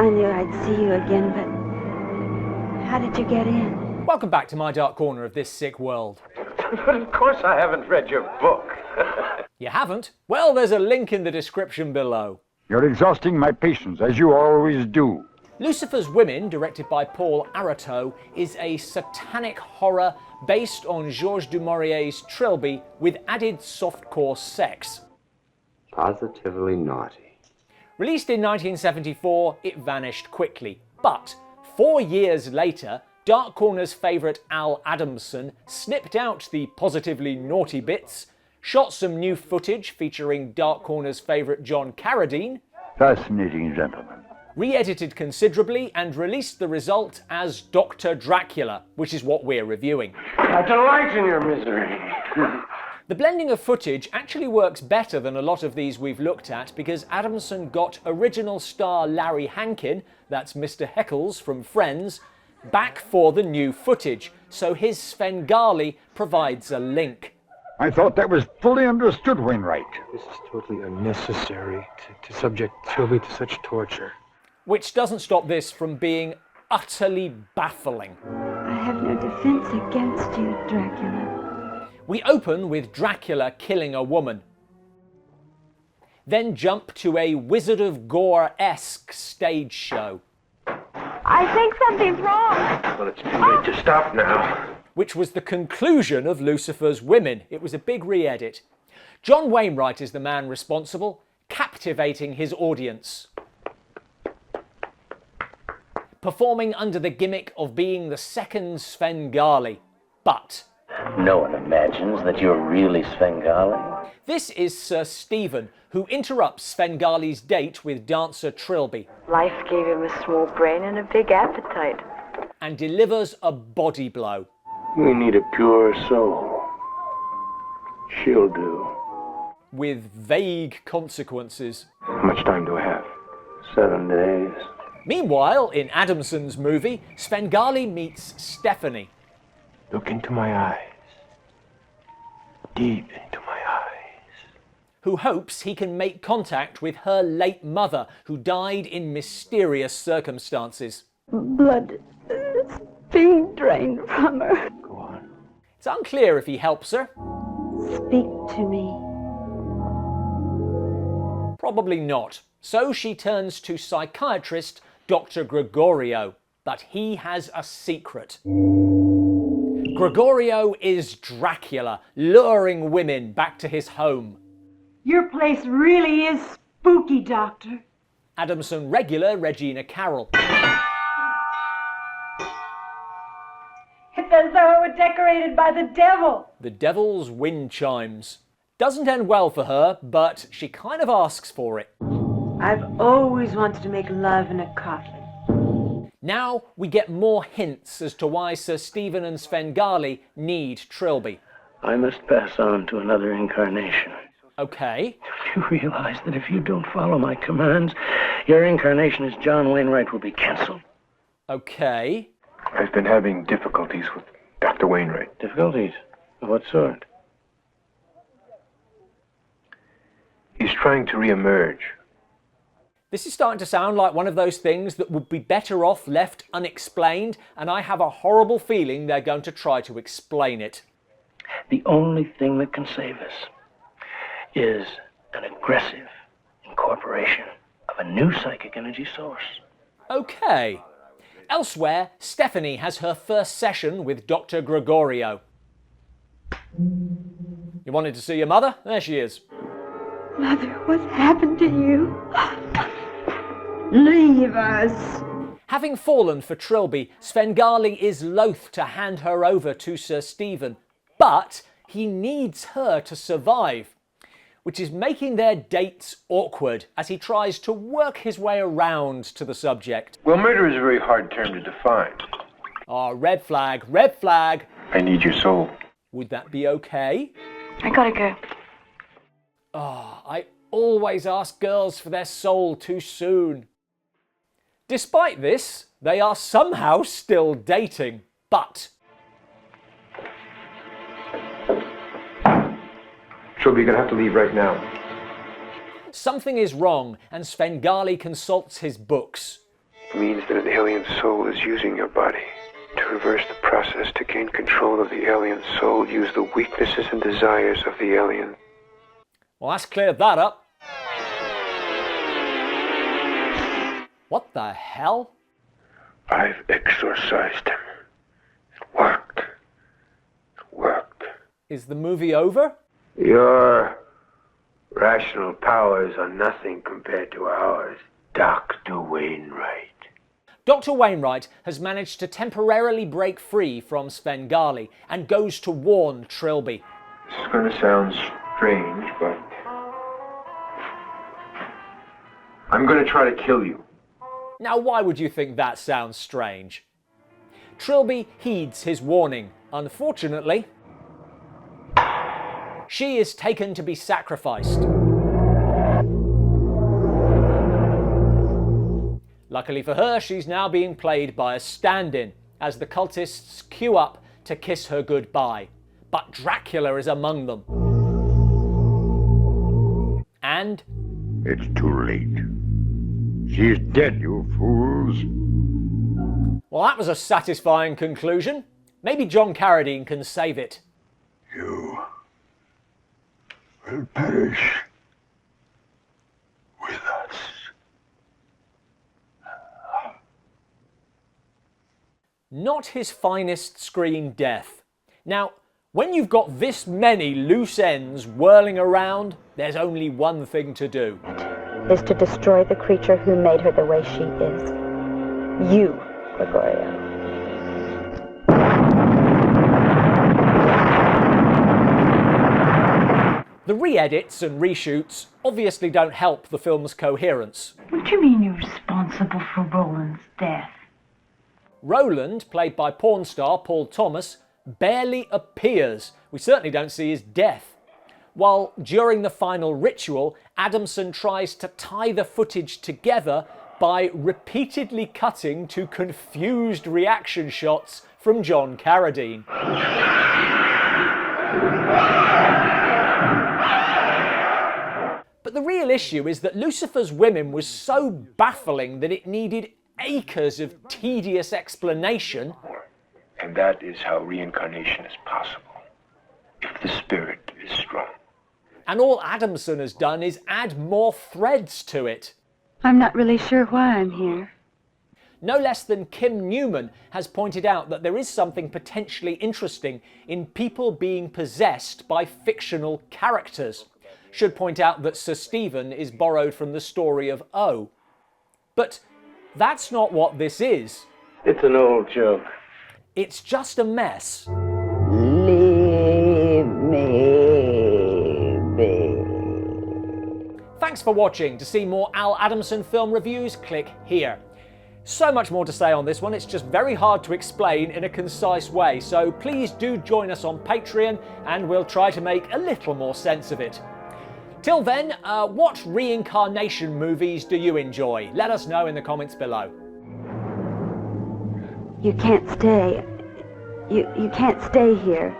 I knew I'd see you again, but how did you get in? Welcome back to my dark corner of this sick world. But of course I haven't read your book. You haven't? Well, there's a link in the description below. You're exhausting my patience, as you always do. Lucifer's Women, directed by Paul Aratow, is a satanic horror based on Georges du Maurier's Trilby with added softcore sex. Positively naughty. Released in 1974, it vanished quickly. But 4 years later, Dark Corner's favourite Al Adamson snipped out the positively naughty bits, shot some new footage featuring Dark Corner's favourite John Carradine, Fascinating gentleman. re-edited considerably and released the result as Dr. Dracula, which is what we're reviewing. I delight in your misery. The blending of footage actually works better than a lot of these we've looked at because Adamson got original star Larry Hankin, that's Mr. Heckles from Friends, back for the new footage, so his Svengali provides a link. I thought that was fully understood, Wainwright. This is totally unnecessary to subject Trilby to such torture. Which doesn't stop this from being utterly baffling. I have no defense against you, Dracula. We open with Dracula killing a woman. Then jump to a Wizard of Gore-esque stage show. I think something's wrong. Well, it's too late to stop now. Which was the conclusion of Lucifer's Women. It was a big re-edit. John Wainwright is the man responsible, captivating his audience. Performing under the gimmick of being the second Svengali. But no one imagines that you're really Svengali. This is Sir Stephen, who interrupts Svengali's date with dancer Trilby. Life gave him a small brain and a big appetite. And delivers a body blow. We need a pure soul. She'll do. With vague consequences. How much time do I have? 7 days. Meanwhile, in Adamson's movie, Svengali meets Stephanie. Look into my eyes. Deep into my eyes. Who hopes he can make contact with her late mother, who died in mysterious circumstances. Blood is being drained from her. Go on. It's unclear if he helps her. Speak to me. Probably not. So she turns to psychiatrist Dr. Gregorio. But he has a secret. Gregorio is Dracula, luring women back to his home. Your place really is spooky, Doctor. Adamson regular Regina Carroll. It's as though it were decorated by the devil. The devil's wind chimes. Doesn't end well for her, but she kind of asks for it. I've always wanted to make love in a coffin. Now we get more hints as to why Sir Stephen and Svengali need Trilby. I must pass on to another incarnation. Okay. You realize that if you don't follow my commands, your incarnation as John Wainwright will be cancelled? Okay. I've been having difficulties with Dr. Wainwright. Difficulties? Of what sort? He's trying to re-emerge. This is starting to sound like one of those things that would be better off left unexplained, and I have a horrible feeling they're going to try to explain it. The only thing that can save us is an aggressive incorporation of a new psychic energy source. Okay. Elsewhere, Stephanie has her first session with Dr. Gregorio. You wanted to see your mother? There she is. Mother, what's happened to you? Leave us. Having fallen for Trilby, Svengali is loath to hand her over to Sir Stephen, but he needs her to survive, which is making their dates awkward as he tries to work his way around to the subject. Well, murder is a very hard term to define. Ah, red flag, red flag. I need your soul. Would that be okay? I gotta go. Ah, I always ask girls for their soul too soon. Despite this, they are somehow still dating, but... Trilby, you're gonna have to leave right now. Something is wrong, and Svengali consults his books. means that an alien soul is using your body. To reverse the process, to gain control of the alien soul, use the weaknesses and desires of the alien. Well, that's cleared that up. What the hell? I've exorcised him. It worked. It worked. Is the movie over? Your rational powers are nothing compared to ours, Dr. Wainwright. Dr. Wainwright has managed to temporarily break free from Svengali and goes to warn Trilby. This is going to sound strange, but I'm going to try to kill you. Now, why would you think that sounds strange? Trilby heeds his warning. Unfortunately, she is taken to be sacrificed. Luckily for her, she's now being played by a stand-in, as the cultists queue up to kiss her goodbye. But Dracula is among them. And It's too late. She is dead, you fools. well, that was a satisfying conclusion. Maybe John Carradine can save it. You will perish with us. Not his finest screen death. Now, when you've got this many loose ends whirling around, there's only one thing to do. Is to destroy the creature who made her the way she is. You, Gregorio. The re-edits and reshoots obviously don't help the film's coherence. What do you mean you're responsible for Roland's death? Roland, played by porn star Paul Thomas, barely appears. We certainly don't see his death. While during the final ritual, Adamson tries to tie the footage together by repeatedly cutting to confused reaction shots from John Carradine. But the real issue is that Lucifer's Women was so baffling that it needed acres of tedious explanation. And that is how reincarnation is possible, if the spirit is strong. And all Adamson has done is add more threads to it. I'm not really sure why I'm here. No less than Kim Newman has pointed out that there is something potentially interesting in people being possessed by fictional characters. Should point out that Sir Stephen is borrowed from the story of O. But that's not what this is. It's an old joke. It's just a mess. Leave me be. Thanks for watching. To see more Al Adamson film reviews, click here. So much more to say on this one, it's just very hard to explain in a concise way, so please do join us on Patreon and we'll try to make a little more sense of it. Till then, what reincarnation movies do you enjoy? Let us know in the comments below. You can't stay. You can't stay here.